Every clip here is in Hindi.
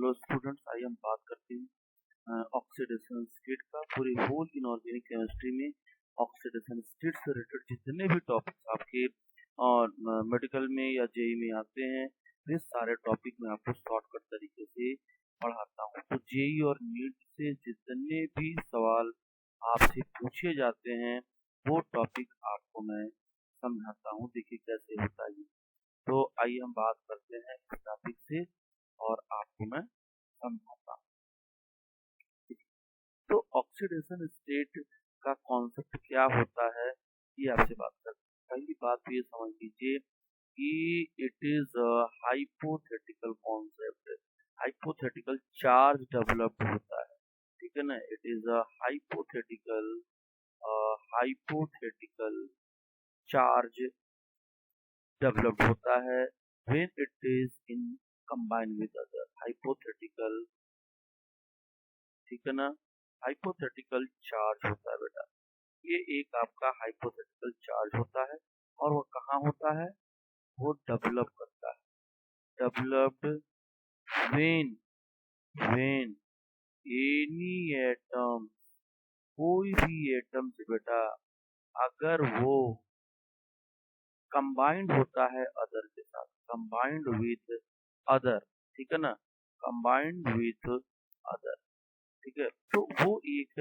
हेलो स्टूडेंट्स, आइए हम बात करते हैं ऑक्सीडेशन स्टेट का। पूरे होल इनऑर्गेनिक केमिस्ट्री में ऑक्सीडेशन स्टेट से रिलेटेड जितने भी टॉपिक्स आपके और मेडिकल में या जेई में आते हैं, ये सारे टॉपिक मैं आपको शॉर्टकट तरीके से पढ़ाता हूँ। तो जेई और नीट से जितने भी सवाल आपसे पूछे जाते हैं वो टॉपिक आपको मैं समझाता हूँ। देखिए कैसे होता है ये। तो आइए हम बात करते हैं इस टॉपिक से और आपको मैं समझाता हूँ। तो ऑक्सीडेशन स्टेट का कॉन्सेप्ट क्या होता है, ये आपसे बात करते हैं। पहली बात तो ये समझ लीजिए कि it is hypothetical concept. Hypothetical charge developed होता है, ठीक है ना। It is a hypothetical charge developed होता है when it is in combined with other hypothetical, ठीक है ना। हाइपोथेटिकल चार्ज होता है बेटा, ये एक आपका हाइपोथेटिकल चार्ज होता है और वो कहाँ होता है, वो डेवलप करता है। डेवलप्ड when any एटम, कोई भी एटम से बेटा अगर वो कंबाइंड होता है अदर के साथ, कंबाइंड विथ अदर, ठीक है ना, कंबाइंड विथ अदर, ठीक है। तो वो एक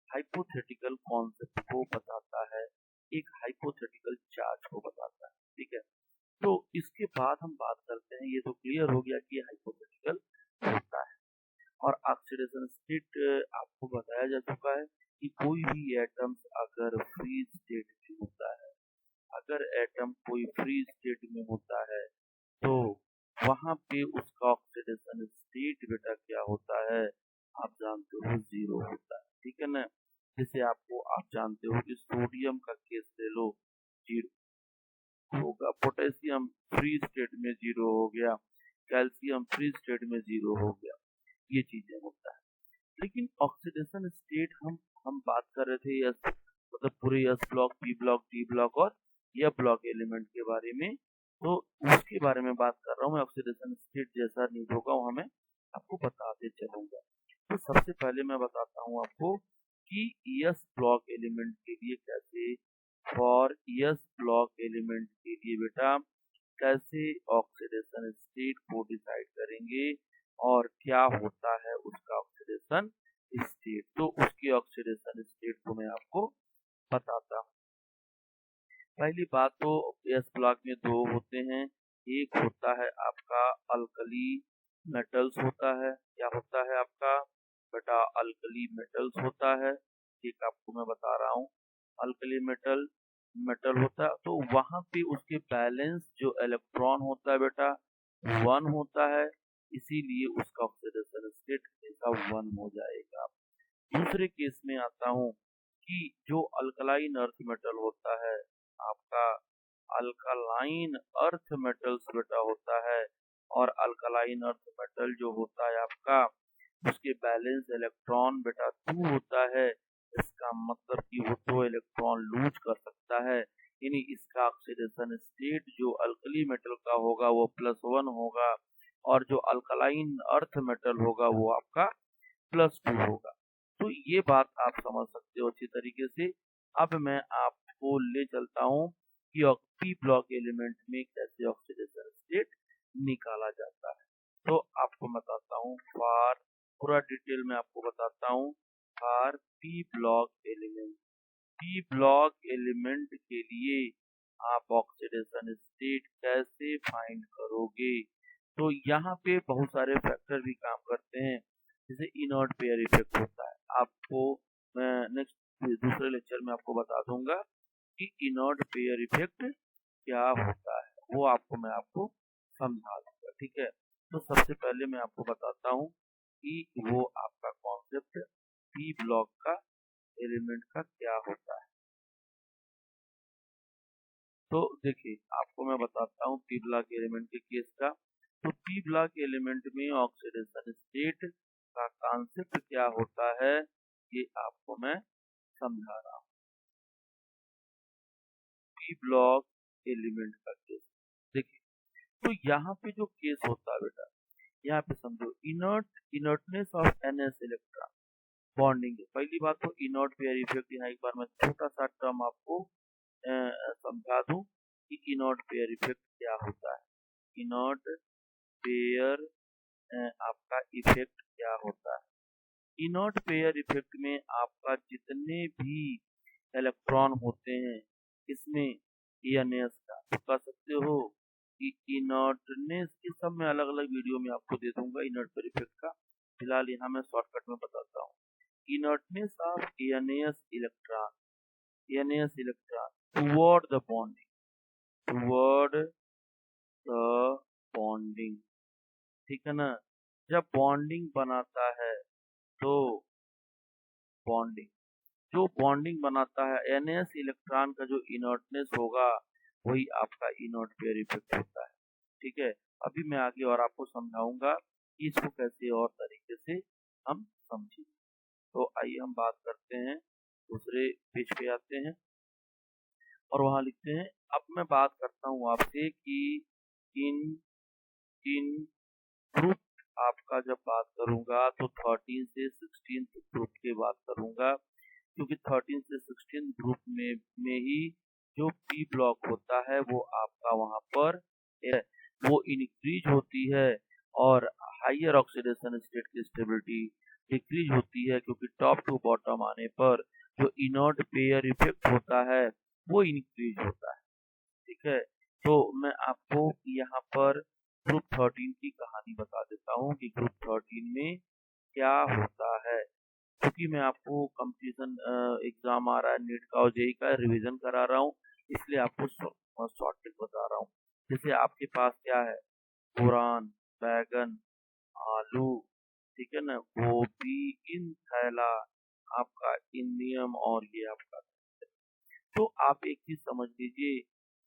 हाइपोथेटिकल कॉन्सेप्ट को बताता है, एक हाइपोथेटिकल चार्ज को बताता है, ठीक है। तो इसके बाद हम बात करते हैं, ये तो क्लियर हो गया कि हाइपोथेटिकल होता है। और ऑक्सीडेशन स्टेट आपको बताया जा चुका है कि कोई भी एटम्स अगर फ्री स्टेट में होता है, अगर एटम कोई फ्री स्टेट में होता है तो वहां पे उसका ऑक्सीडेशन स्टेट बेटा क्या होता है, आप जानते हो, जीरो होता है, ठीक है ना। जैसे आप जानते हो कि सोडियम का केस ले लो, जीरो होगा। पोटेशियम फ्री स्टेट में जीरो हो गया, कैल्शियम फ्री स्टेट में जीरो हो गया, ये चीजें होता है। लेकिन ऑक्सीडेशन स्टेट हम बात कर रहे थे यस, मतलब पूरे yes block, P block, D block और यह ब्लॉक एलिमेंट के बारे में, तो उसके बारे में बात कर रहा हूँ मैं। ऑक्सीडेशन स्टेट जैसा नहीं होगा वो हमें आपको बताते चलूंगा। तो सबसे पहले मैं बताता हूँ आपको कि यस ब्लॉक एलिमेंट के लिए कैसे, फॉर यस ब्लॉक एलिमेंट के लिए बेटा कैसे ऑक्सीडेशन स्टेट को डिसाइड करेंगे और क्या होता है उसका ऑक्सीडेशन स्टेट। तो उसके ऑक्सीडेशन स्टेट को मैं आपको बताता हूँ। पहली बात तो एस ब्लॉक में दो होते हैं, एक होता है आपका अल्कली मेटल्स होता है, क्या होता है आपका बेटा, अल्कली मेटल्स होता है, एक आपको मैं बता रहा हूँ। अल्कली मेटल होता है, तो वहां पे उसके बैलेंस जो इलेक्ट्रॉन होता है बेटा 1 होता है, इसीलिए उसका ऑक्सीडेशन स्टेट हमेशा 1 हो जाएगा। दूसरे केस में आता हूँ कि जो अल्कलाइन अर्थ मेटल होता है आपका, अल्कलाइन अर्थ मेटल्स बेटा होता है, और अल्कलाइन अर्थ मेटल जो होता है आपका, उसके बैलेंस इलेक्ट्रॉन बेटा 2 होता है। इसका मतलब कि वो 2 इलेक्ट्रॉन लूज कर सकता है, यानी इसका ऑक्सीडेशन स्टेट जो अल्कली मेटल का होगा वो +1 होगा, और जो अल्कलाइन अर्थ मेटल होगा वो आपका +2 होगा। तो ये बात आप समझ सकते हो अच्छी तरीके से। अब मैं आपको ले चलता हूँ कि पी ब्लॉक एलिमेंट में कैसे ऑक्सीडेशन स्टेट निकाला जाता है। तो आपको बताता हूँ, फॉर पूरा डिटेल में आपको बताता हूँ। फॉर पी ब्लॉक एलिमेंट के लिए आप ऑक्सीडेशन स्टेट कैसे फाइंड करोगे। तो यहाँ पे बहुत सारे फैक्टर भी काम करते हैं, जैसे इनर्ट पेयर इफेक्ट होता है। आपको मैं नेक्स्ट दूसरे लेक्चर में आपको बता दूंगा कि इनर्ट पेयर इफेक्ट क्या होता है, वो मैं आपको समझा दूंगा, ठीक है। तो सबसे पहले मैं आपको बताता हूँ कि वो आपका कॉन्सेप्ट पी ब्लॉक का एलिमेंट का क्या होता है। तो देखिए आपको मैं बताता हूँ पी ब्लॉक एलिमेंट के केस का। तो पी ब्लॉक एलिमेंट में ऑक्सीडेशन स्टेट का कॉन्सेप्ट क्या होता है, ये आपको मैं समझा रहा हूँ। पी ब्लॉक एलिमेंट का केस देखिए, तो यहाँ पे जो केस होता है बेटा, यहाँ पे समझो inertness of NS electron bonding. पहली बात तो इनर्ट पेयर इफेक्ट, यहाँ एक बार मैं छोटा सा टर्म आपको समझा दूं कि इनर्ट पेयर इफेक्ट क्या होता है। इनर्ट पेयर आपका इफेक्ट क्या होता है। इनर्ट पेयर इफेक्ट में आपका जितने भी इलेक्ट्रॉन होते हैं इसमें NS का, तो कह सकते हो कि इनर्टनेस, इस सब में अलग अलग वीडियो में आपको दे दूंगा इनर्ट पेयर इफेक्ट का, फिलहाल यहाँ मैं शॉर्टकट में बताता हूँ। Inertness of NS electron toward the bonding, ठीक है ना। जब बॉन्डिंग बनाता है तो बॉन्डिंग बनाता है NS इलेक्ट्रॉन का जो इनर्टनेस होगा वही आपका इनर्ट पेयर इफेक्ट होता है, ठीक है। अभी मैं आगे और आपको समझाऊंगा कि इसको कैसे और तरीके से हम समझेंगे। तो आइए हम बात करते हैं, दूसरे पेज पे आते हैं और वहां लिखते हैं। अब मैं बात करता हूँ आपसे कि इन ग्रुप आपका जब बात करूंगा तो 13 से 16 ग्रुप की बात करूंगा, क्योंकि 13 से 16 ग्रुप में ही जो P ब्लॉक होता है वो आपका वहां पर है, वो इंक्रीज होती है और हायर ऑक्सीडेशन स्टेट की स्टेबिलिटी डिक्रीज होती है, क्योंकि टॉप टू बॉटम आने पर जो इनर्ट पेयर इफेक्ट होता है वो इंक्रीज होता है, ठीक है। तो मैं आपको यहाँ पर ग्रुप 13 की कहानी बता देता हूँ कि ग्रुप 13 में क्या होता है, क्योंकि मैं आपको कंपटीशन एग्जाम आ रहा है नीट का और जेई का, रिवीजन करा रहा हूँ, इसलिए आपको शॉर्ट ट्रिक बता रहा हूँ। जैसे आपके पास क्या है, कुरान, बैगन, आलू, ठीक है ना, गोभी, इन थैला, आपका इंडियम और ये आपका। तो आप एक चीज समझ लीजिए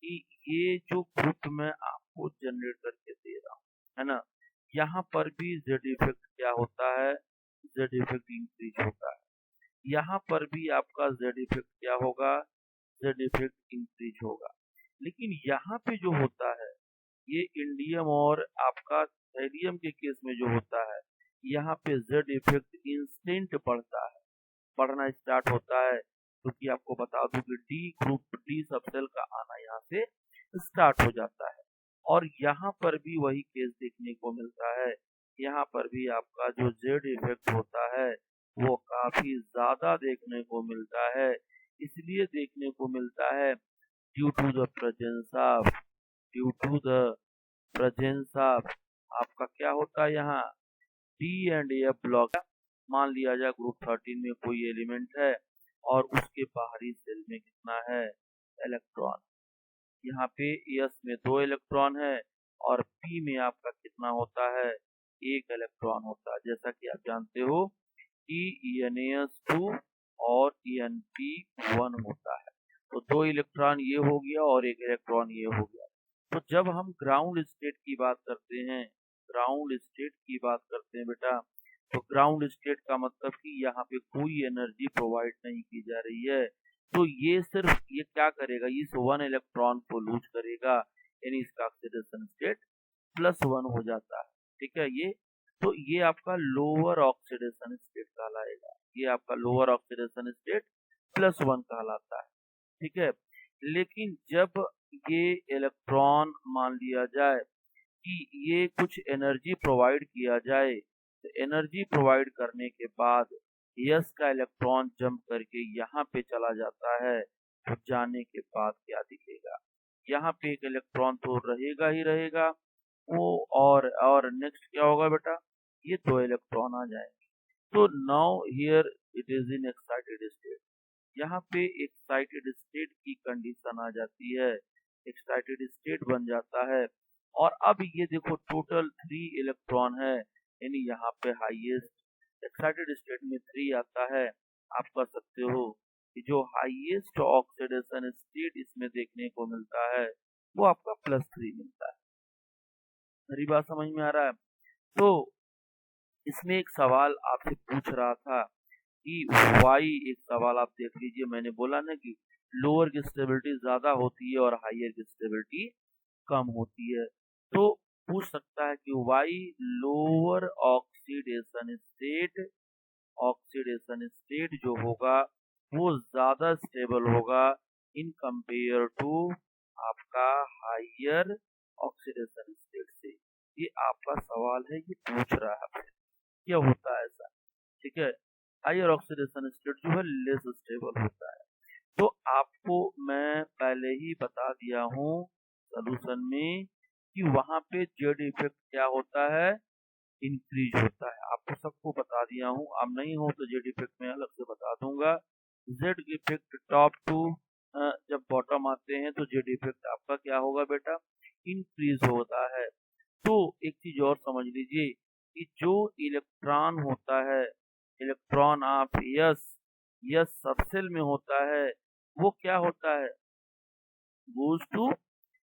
कि ये जो ग्रुप मैं आपको जनरेट करके दे रहा हूँ, है ना, यहाँ पर भी जेड इफेक्ट क्या होता है, जेड इफेक्ट इंक्रीज होता है। यहाँ पर भी आपका जेड इफेक्ट क्या होगा, जेड इफेक्ट इंक्रीज होगा। लेकिन यहाँ पे जो होता है ये इंडियम और आपका थैलियम के केस में जो होता है, यहाँ पे जेड इफेक्ट इंस्टेंट बढ़ना स्टार्ट होता है, क्योंकि आपको बता दूं कि डी सबसेल का आना यहाँ से स्टार्ट हो जाता है। और यहाँ पर भी वही केस देखने को मिलता है, यहाँ पर भी आपका जो जेड इफेक्ट होता है वो काफी ज्यादा देखने को मिलता है। इसलिए देखने को मिलता है due to the presence of आपका क्या होता है यहाँ, डी एंड एफ ब्लॉक। मान लिया जाए ग्रुप 13 में कोई एलिमेंट है और उसके बाहरी सेल में कितना है, इलेक्ट्रॉन। यहाँ पे एस में 2 इलेक्ट्रॉन है और पी में आपका कितना होता है, 1 इलेक्ट्रॉन होता है। जैसा कि आप जानते हो कि EnAs2 और EnP1 होता है, तो 2 इलेक्ट्रॉन ये हो गया और 1 इलेक्ट्रॉन ये हो गया। तो जब हम ग्राउंड स्टेट की बात करते हैं, बेटा, तो ग्राउंड स्टेट का मतलब कि यहाँ पे कोई एनर्जी प्रोवाइड नहीं की जा रही है, तो ये सिर्फ ये क्या करेगा, इस 1 इलेक्ट्रॉन को लूज करेगा, यानी इसका ऑक्सीडेशन स्टेट +1 हो जाता है, ठीक है। ये आपका लोअर ऑक्सीडेशन स्टेट कहलाएगा, ये आपका लोअर ऑक्सीडेशन स्टेट +1 कहलाता है, ठीक है। लेकिन जब ये इलेक्ट्रॉन मान लिया जाए कि ये कुछ एनर्जी प्रोवाइड किया जाए, तो एनर्जी प्रोवाइड करने के बाद यस का इलेक्ट्रॉन जंप करके यहाँ पे चला जाता है, तो जाने के बाद क्या दिखेगा, यहाँ पे एक इलेक्ट्रॉन तो रहेगा ही रहेगा वो, और नेक्स्ट क्या होगा बेटा, ये 2 इलेक्ट्रॉन आ जाएंगे। तो now here it is in excited state, यहाँ पे एक्साइटेड स्टेट की कंडीशन आ जाती है, एक्साइटेड स्टेट बन जाता है। और अब ये देखो टोटल 3 इलेक्ट्रॉन है, यानी यहाँ पे हाईएस्ट एक्साइटेड स्टेट में 3 आता है। आप कह सकते हो कि जो हाईएस्ट ऑक्सीडेशन स्टेट इसमें देखने को मिलता है वो आपका +3 मिलता है। मेरी बात समझ में आ रहा है। तो इसमें एक सवाल आपसे पूछ रहा था कि वाई, एक सवाल आप देख लीजिए, मैंने बोला ना कि लोअर की स्टेबिलिटी ज्यादा होती है और हायर की स्टेबिलिटी कम होती है। तो पूछ सकता है कि वाई लोअर ऑक्सीडेशन स्टेट जो होगा वो ज्यादा स्टेबल होगा इन कंपेयर टू आपका हायर ऑक्सीडेशन स्टेट से। ये आपका सवाल है, ये पूछ रहा है आपसे क्या होता है ऐसा। ठीक है, हायर ऑक्सीडेशन स्टेट जो है लेस स्टेबल होता है। तो आपको मैं पहले ही बता दिया हूँ सोल्यूशन में कि वहां पे जेड इफेक्ट क्या होता है, इंक्रीज होता है। आपको सबको बता दिया हूँ, अब नहीं हो तो जेड इफेक्ट में अलग से बता दूंगा। जेड इफेक्ट टॉप टू जब बॉटम आते हैं तो जेड इफेक्ट आपका क्या होगा बेटा, इंक्रीज होता है। तो एक चीज और समझ लीजिए कि जो इलेक्ट्रॉन होता है, electron of yes yes subshell में होता है, वो क्या होता है, गोज टू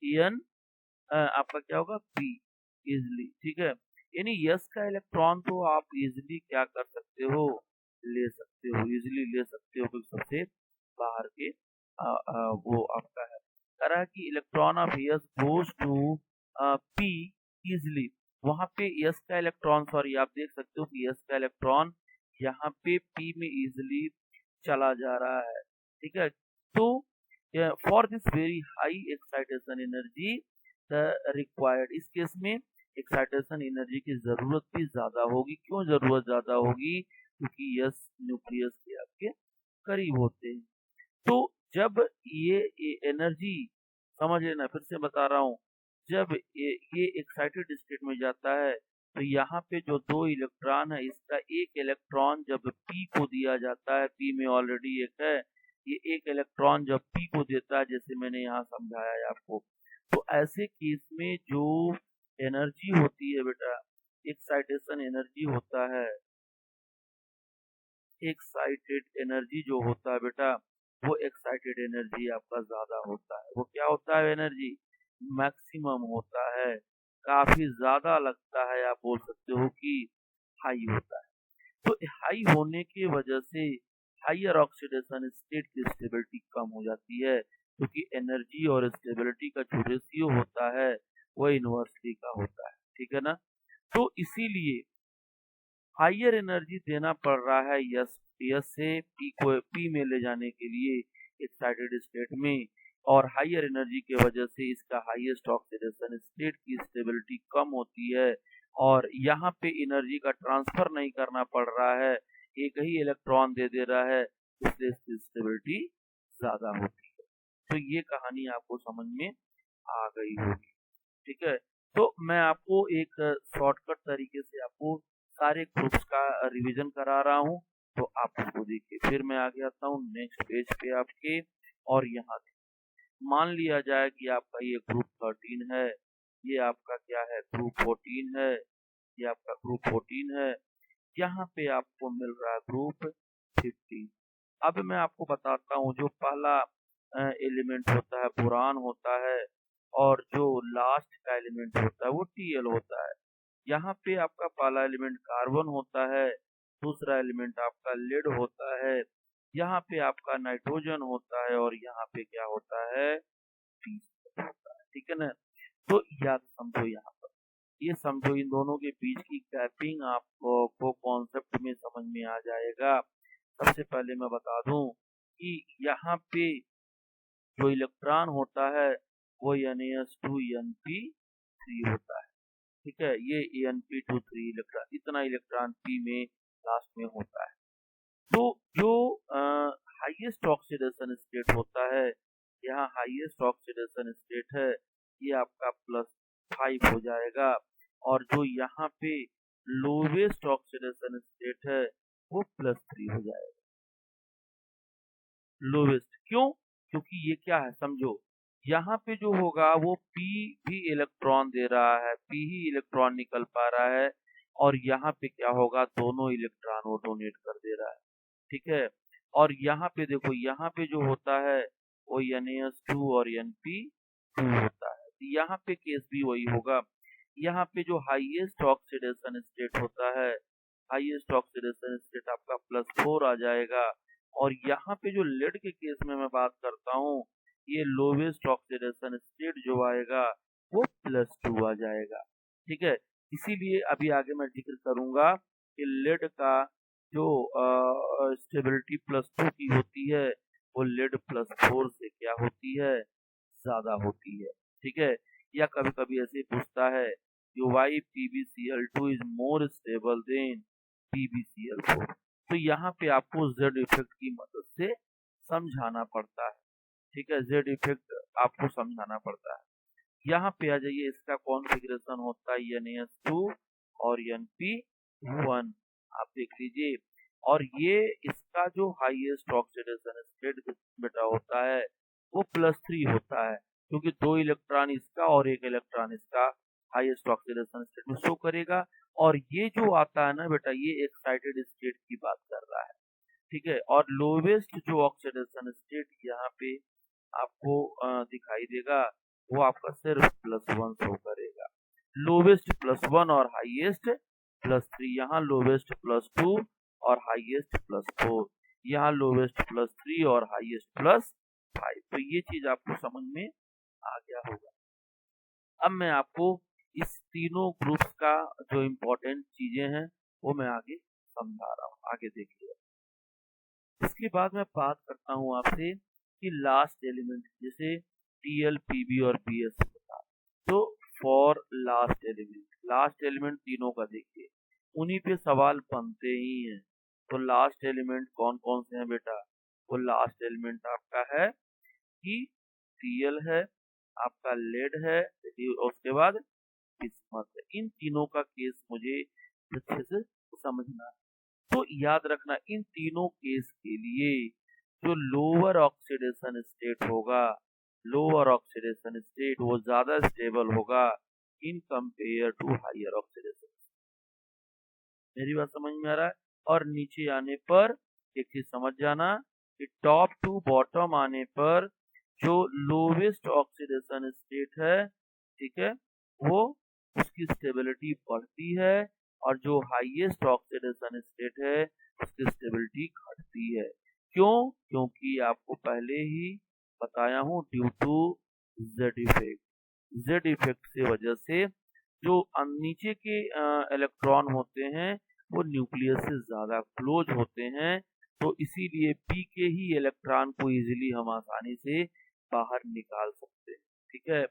एन, आपका क्या होगा पी इजिली। ठीक है, यानी यस का इलेक्ट्रॉन तो आप इजिली क्या कर सकते हो, ले सकते हो, इजिली ले सकते हो, क्योंकि सबसे बाहर के वो आपका है। कह रहा है कि electron of S goes to P easily. वहां पे यस का इलेक्ट्रॉन, सॉरी आप देख सकते हो कि यस का इलेक्ट्रॉन यहाँ पे पी में इजिली चला जा रहा है। ठीक है, तो for this very high excitation energy required, इस केस में एक्साइटेशन एनर्जी की जरूरत भी ज्यादा होगी। क्यों जरूरत ज्यादा होगी, क्योंकि यस न्यूक्लियस के आपके करीब होते हैं। तो जब ये एनर्जी, समझ लेना फिर से बता रहा हूँ, जब ये एक्साइटेड स्टेट में जाता है तो यहाँ पे जो दो इलेक्ट्रॉन है, इसका एक इलेक्ट्रॉन जब पी को दिया जाता है, पी में ऑलरेडी एक है, ये एक इलेक्ट्रॉन जब पी को देता है, जैसे मैंने यहाँ समझाया है आपको, तो ऐसे केस में जो एनर्जी होती है बेटा, एक्साइटेशन एनर्जी होता है, एक्साइटेड एनर्जी जो होता है बेटा, वो एक्साइटेड एनर्जी आपका ज्यादा होता है। वो क्या होता है, एनर्जी मैक्सिमम होता है, काफी ज्यादा लगता है, आप बोल सकते हो कि हाई होता है। तो हाई होने की वजह से हाइयर ऑक्सीडेशन स्टेट की स्टेबिलिटी कम हो जाती है, क्योंकि एनर्जी और स्टेबिलिटी का जो रेशियो होता है वो इनवर्सली का होता है। ठीक है ना, तो इसीलिए हाइयर एनर्जी देना पड़ रहा है यस यस से पी को पी में ले जाने के लिए एक्साइटेड स्टेट में, और हाइयर एनर्जी की वजह से इसका हाईएस्ट ऑक्सीडेशन स्टेट की स्टेबिलिटी कम होती है, और यहाँ पे एनर्जी का ट्रांसफर नहीं करना पड़ रहा है, एक ही इलेक्ट्रॉन दे रहा है, इसलिए इसकी स्टेबिलिटी ज्यादा होती है। तो ये कहानी आपको समझ में आ गई होगी। ठीक है, तो मैं आपको एक शॉर्टकट तरीके से आपको सारे ग्रुप्स का रिवीजन करा रहा हूँ, तो आप उसको देखिए। फिर मैं आगे आता हूँ नेक्स्ट पेज पे आपके, और यहाँ मान लिया जाए कि आपका ये ग्रुप 13 है, ये आपका क्या है, ग्रुप 14 है, ये आपका ग्रुप 14 है, यहाँ पे आपको मिल रहा है ग्रुप 15। अब मैं आपको बताता हूँ, जो पहला एलिमेंट होता है बोरान होता है, और जो लास्ट का एलिमेंट होता है वो टीएल होता है। यहाँ पे आपका पहला एलिमेंट कार्बन होता है, दूसरा एलिमेंट आपका लेड होता है, यहाँ पे आपका नाइट्रोजन होता है, और यहाँ पे क्या होता है, पीस होता है। ठीक है ना, तो याद समझो, यहाँ पर ये समझो, इन दोनों के बीच की गैपिंग आपको कॉन्सेप्ट में समझ में आ जाएगा। सबसे पहले मैं बता दूं कि यहाँ पे जो इलेक्ट्रॉन होता है वो Na2Np3 होता है। ठीक है, ये Np23 इलेक्ट्रॉन, इतना इलेक्ट्रॉन P में लास्ट में होता है। तो जो हाईएस्ट ऑक्सीडेशन स्टेट होता है, यहाँ हाईएस्ट ऑक्सीडेशन स्टेट है, ये आपका +5 हो जाएगा, और जो यहाँ पे लोवेस्ट ऑक्सीडेशन स्टेट है वो +3 हो जाएगा। लोवेस्ट क्यों, क्योंकि ये क्या है समझो, यहाँ पे जो होगा वो P भी इलेक्ट्रॉन दे रहा है, P ही इलेक्ट्रॉन निकल पा रहा है, और यहाँ पे क्या होगा, दोनों इलेक्ट्रॉन वो डोनेट कर दे रहा है। ठीक है, और यहाँ पे देखो, यहाँ पे जो होता है वो Na2 और Np2 होता है, यहाँ पे केस भी वही होगा। यहाँ पे जो हाईएस्ट ऑक्सीडेशन स्टेट होता है, हाईएस्ट ऑक्सीडेशन स्टेट आपका +4 आ जाएगा, और यहाँ पे जो लेड के केस में मैं बात करता हूँ, ये लोवेस्ट ऑक्सीडेशन स्टेट जो आएगा वो +2 आ जाएगा। ठीक है। इसीलिए अभी आगे मैं जिक्र करूंगा कि लेड का जो स्टेबिलिटी +2 की होती है वो लेड +4 से क्या होती है, ज्यादा होती है, ठीक है। या कभी कभी ऐसे पूछता है कि why PbCl2 is more stable than PbCl4, तो यहाँ पे आपको जेड इफेक्ट की मदद से समझाना पड़ता है, ठीक है। जेड इफेक्ट आपको समझाना पड़ता है। यहाँ पे आ जाइए, इसका कॉन्फ़िगरेशन होता है NaS2 और Np1, आप देख लीजिए। और ये इसका जो हाईएस्ट ऑक्सीडेशन स्टेट बेटा होता है वो +3 होता है, क्योंकि 2 इलेक्ट्रॉन इसका और 1 इलेक्ट्रॉन इसका हाईएस्ट ऑक्सीडेशन स्टेट में शो करेगा। और ये जो आता है ना बेटा, ये एक्साइटेड स्टेट की बात कर रहा है, ठीक है। और लोवेस्ट जो ऑक्सीडेशन स्टेट यहाँ पे आपको दिखाई देगा वो आपका सिर्फ +1 शो करेगा। लोवेस्ट +1 और हाईएस्ट +3, यहाँ लोवेस्ट +2 और हाईएस्ट +4, यहाँ लोवेस्ट +3 और हाईएस्ट +5। तो ये चीज आपको समझ में आ गया होगा। अब मैं आपको इस तीनों ग्रुप्स का जो इम्पोर्टेंट चीजें हैं वो मैं आगे समझा रहा हूँ, आगे देखिए। इसके बाद मैं बात करता हूँ आपसे कि लास्ट एलिमेंट जैसे Tl, Pb और Bs होता है। तो फॉर लास्ट एलिमेंट तीनों का देखिए, उन्हीं पे सवाल बनते ही हैं। तो लास्ट एलिमेंट कौन कौन से हैं बेटा, वो लास्ट एलिमेंट आपका है कि Cl है, आपका लेड है, और उसके बाद बिस्मथ है। इन तीनों का केस मुझे अच्छे से समझना है। तो याद रखना, इन तीनों केस के लिए जो लोअर ऑक्सीडेशन स्टेट होगा, लोअर ऑक्सीडेशन स्टेट वो ज्यादा स्टेबल होगा in compare to higher oxidation. मेरी बात समझ में आ रहा है। और नीचे आने पर एक चीज समझ जाना कि टॉप टू बॉटम आने पर जो लोवेस्ट ऑक्सीडेशन स्टेट है, ठीक है, वो उसकी स्टेबिलिटी बढ़ती है, और जो हाईएस्ट ऑक्सीडेशन स्टेट है उसकी स्टेबिलिटी घटती है। क्यों? क्योंकि आपको पहले ही बताया हूँ, due to Z effect. Z effect से वजह से जो नीचे के इलेक्ट्रॉन होते हैं वो न्यूक्लियस से ज्यादा क्लोज होते हैं, तो इसीलिए पी के ही इलेक्ट्रॉन को इजीली हम आसानी से बाहर निकाल सकते हैं, ठीक है।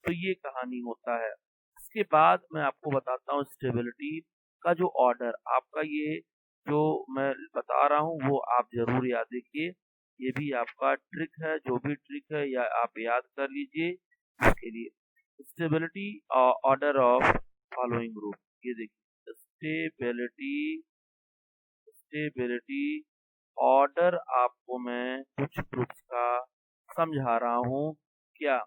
तो ये कहानी होता है। इसके बाद मैं आपको बताता हूँ स्टेबिलिटी का जो ऑर्डर आपका, ये जो मैं बता रहा हूँ वो आप जरूर याद रखिए। ये भी आपका ट्रिक है, जो भी ट्रिक है या आप याद कर लीजिए उसके लिए। Stability order of following group, ये देखिए स्टेबिलिटी ऑर्डर आपको मैं कुछ ग्रुप्स का समझा रहा हूँ क्या।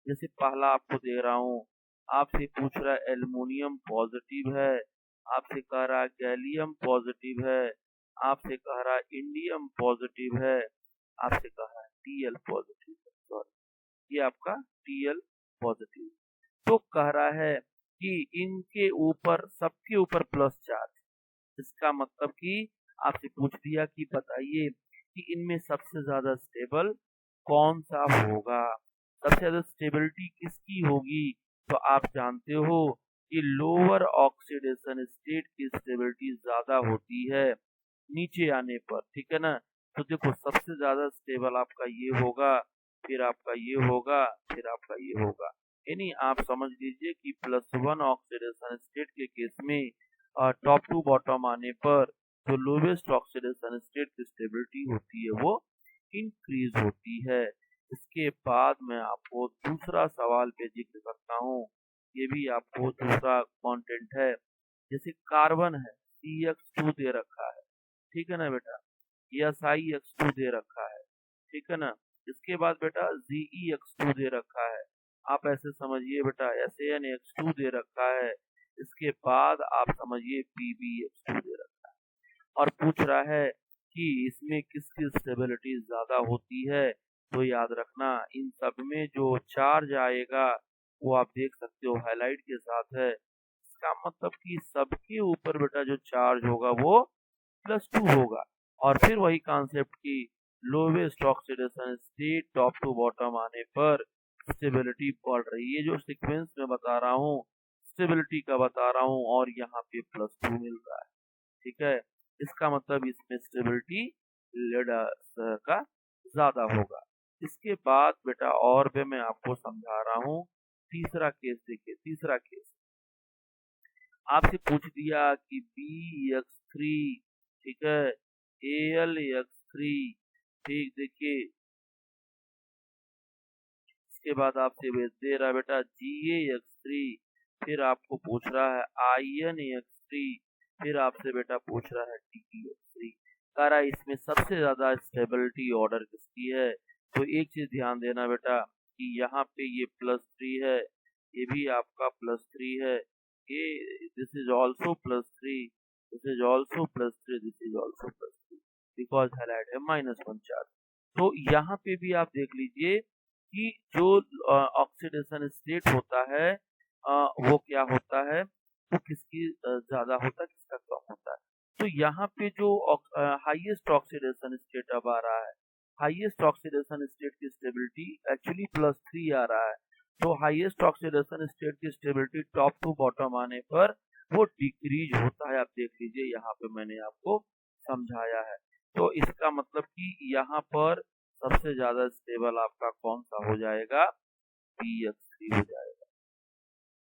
जैसे पहला आपको दे रहा हूँ, आपसे पूछ रहा है एल्युमिनियम पॉजिटिव है, आपसे कह रहा है गैलियम पॉजिटिव है, आपसे कह रहा है इंडियम पॉजिटिव है, आपसे कह रहा है Tl पॉजिटिव है, सॉरी ये आपका Tl पॉजिटिव। तो कह रहा है कि इनके ऊपर सबके ऊपर प्लस चार्ज, इसका मतलब कि आपसे पूछ दिया कि बताइए कि इनमें सबसे ज्यादा स्टेबल कौन सा होगा, सबसे ज्यादा स्टेबिलिटी किसकी होगी। तो आप जानते हो कि लोअर ऑक्सीडेशन स्टेट की स्टेबिलिटी ज्यादा होती है नीचे आने पर, ठीक है ना। तो देखो सबसे ज्यादा स्टेबल आपका ये होगा, फिर आपका ये होगा, फिर आपका ये होगा। यानी आप समझ लीजिए कि +1 ऑक्सीडेशन स्टेट के केस में टॉप टू बॉटम आने पर जो लोवेस्ट ऑक्सीडेशन स्टेट की स्टेबिलिटी होती है वो इंक्रीज होती है। इसके बाद मैं आपको दूसरा सवाल पे जिक्र करता हूँ, ये भी आपको दूसरा कंटेंट है। जैसे कार्बन है, CX2 दे रखा है, ठीक है ना बेटा, SiX2 दे रखा है, ठीक है ना। इसके बाद बेटा ZeX2 दे रखा है, आप ऐसे समझिए बेटा SaNX2 दे रखा है। इसके बाद आप समझिए PbX2 दे रखा है, और पूछ रहा है कि इसमें किसकी स्टेबिलिटी ज्यादा होती है। तो याद रखना, इन सब में जो चार्ज आएगा वो आप देख सकते हो हाईलाइट के साथ है। इसका मतलब कि सबके ऊपर बेटा जो चार्ज होगा वो +2 होगा। और फिर वही कॉन्सेप्ट की lowest oxidation state top to bottom आने पर स्टेबिलिटी बढ़ रही है। जो सीक्वेंस में बता रहा हूँ, स्टेबिलिटी का बता रहा हूँ और यहाँ पे +2 मिल रहा है। ठीक है, इसका मतलब इसमें स्टेबिलिटी लेड का ज्यादा होगा। इसके बाद बेटा और भी मैं आपको समझा रहा हूँ। तीसरा केस देखिए, तीसरा केस आपसे पूछ दिया कि BX3, ठीक है, AlX3, ठीक, देखिए इसके बाद आपसे दे रहा है बेटा GaX3, फिर आपको पूछ रहा है InX3, फिर आपसे बेटा पूछ रहा है TeX3। कह रहा है इसमें सबसे ज्यादा स्टेबिलिटी ऑर्डर किसकी है। तो एक चीज ध्यान देना बेटा कि यहाँ पे ये +3 है, ये भी आपका +3 है, ये this is also +3, this is also +3, this is also +3, because highlight है -1 चार्ज। तो यहाँ पे भी आप देख लीजिए कि जो ऑक्सीडेशन स्टेट होता है वो क्या होता है, वो किसकी ज्यादा होता है, किसका कम होता है। तो यहाँ पे जो हाईएस्ट ऑक्सीडेशन स्टेट अब आ रहा है, हाईएस्ट ऑक्सीडेशन स्टेट की स्टेबिलिटी एक्चुअली +3 आ रहा है। तो हाईएस्ट ऑक्सीडेशन स्टेट की स्टेबिलिटी टॉप टू बॉटम आने पर वो डिक्रीज होता है। आप देख लीजिए यहाँ पे मैंने आपको समझाया है। तो इसका मतलब कि यहाँ पर सबसे ज्यादा स्टेबल आपका कौन सा हो जाएगा, BX3 हो जाएगा।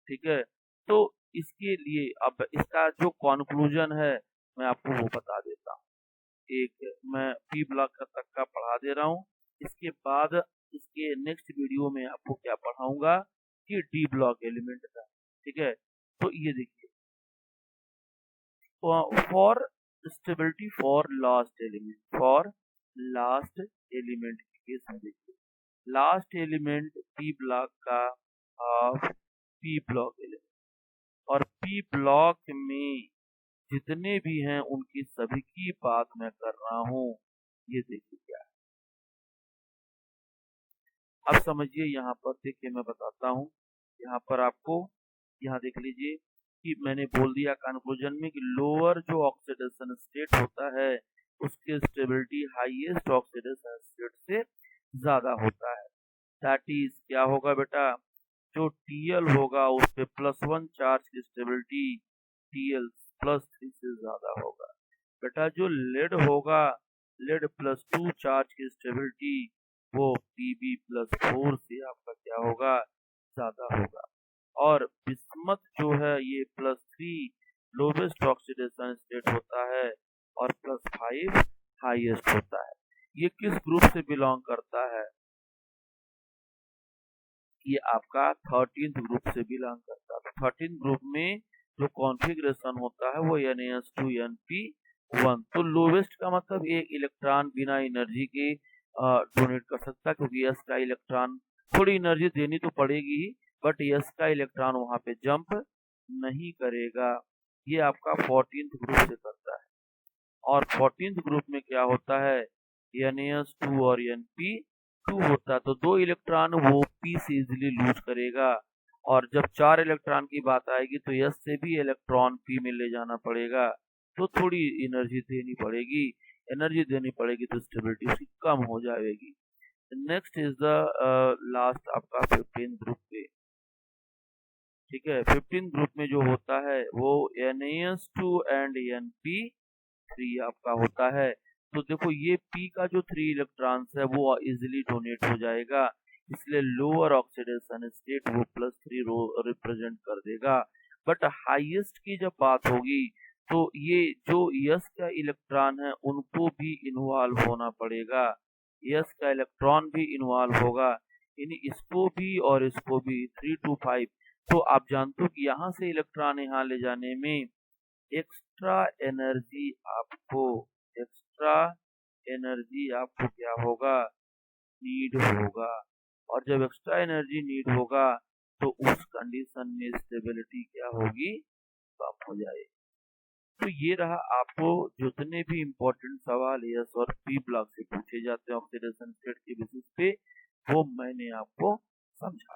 ठीक है, तो इसके लिए अब इसका जो कंक्लूजन है मैं आपको वो बता देता हूँ। एक मैं P ब्लॉक तक का पढ़ा दे रहा हूँ, इसके बाद इसके नेक्स्ट वीडियो में आपको क्या पढ़ाऊंगा कि D ब्लॉक एलिमेंट का। ठीक है, तो ये देखिए for stability for last element, for last element के केस में देखिए लास्ट एलिमेंट P ब्लॉक का ऑफ P ब्लॉक एलिमेंट, और P ब्लॉक में जितने भी हैं उनकी सभी की बात मैं कर रहा हूँ। ये देखिए क्या है, अब समझिए। यहाँ पर देखिए मैं बताता हूँ, यहाँ पर आपको यहाँ देख लीजिए कि मैंने बोल दिया कंक्लूजन में कि लोअर जो ऑक्सीडेशन स्टेट होता है उसकी स्टेबिलिटी हाईएस्ट ऑक्सीडेशन स्टेट से ज्यादा होता है। दैट इज क्या होगा बेटा, जो Tl होगा उस पे +1 चार्ज की स्टेबिलिटी Tl +3 से ज्यादा होगा। बेटा जो लेड होगा, लेड +2 चार्ज की स्टेबिलिटी वो Pb +4 से आपका क्या होगा, ज्यादा होगा। और बिस्मथ जो है ये +3 लोवेस्ट ऑक्सीडेशन स्टेट होता है और +5 हाईएस्ट होता है। ये किस ग्रुप से बिलोंग करता है, ये आपका 13th ग्रुप से बिलोंग करता है। 13th ग्रुप में जो कॉन्फ़िगरेशन होता है वो NaS2nP1। तो लोवेस्ट का मतलब एक इलेक्ट्रॉन बिना एनर्जी के डोनेट कर सकता है, क्योंकि S का इलेक्ट्रॉन थोड़ी एनर्जी देनी तो पड़ेगी ही, बट S का इलेक्ट्रॉन वहां पे जंप नहीं करेगा। ये आपका 14th ग्रुप से करता है। और 14th ग्रुप में क्या होता है, NaS2 और Np2 होता है। तो 2 इलेक्ट्रॉन वो P से इजिली लूज करेगा, और जब 4 इलेक्ट्रॉन की बात आएगी तो S से भी इलेक्ट्रॉन P में ले जाना पड़ेगा, तो थोड़ी एनर्जी देनी पड़ेगी। एनर्जी देनी पड़ेगी तो स्टेबिलिटी उसकी कम हो जाएगी। नेक्स्ट इज द लास्ट आपका 15th ग्रुप पे। ठीक है, 15th ग्रुप में जो होता है वो NaS2 एंड Np3 आपका होता है। तो देखो ये P का जो 3 इलेक्ट्रॉन्स है वो इजिली डोनेट हो जाएगा, इसलिए लोअर ऑक्सीडेशन स्टेट वो +3 रिप्रेजेंट कर देगा। बट हाईएस्ट की जब बात होगी तो ये जो S का इलेक्ट्रॉन है उनको भी इन्वॉल्व होना पड़ेगा, S का इलेक्ट्रॉन भी इन्वॉल्व होगा, यानी इसको भी और इसको भी 3 to 5। तो आप जानते हो कि यहाँ से इलेक्ट्रॉन यहाँ ले जाने में एक्स्ट्रा एनर्जी आपको क्या होगा, नीड होगा। और जब एक्स्ट्रा एनर्जी नीड होगा तो उस कंडीशन में स्टेबिलिटी क्या होगी, कम हो जाएगी। तो ये रहा आपको जितने भी इम्पोर्टेंट सवाल S और P ब्लॉक से पूछे जाते हैं ऑक्सीडेशन स्टेट के बेसिस पे, वो मैंने आपको समझा।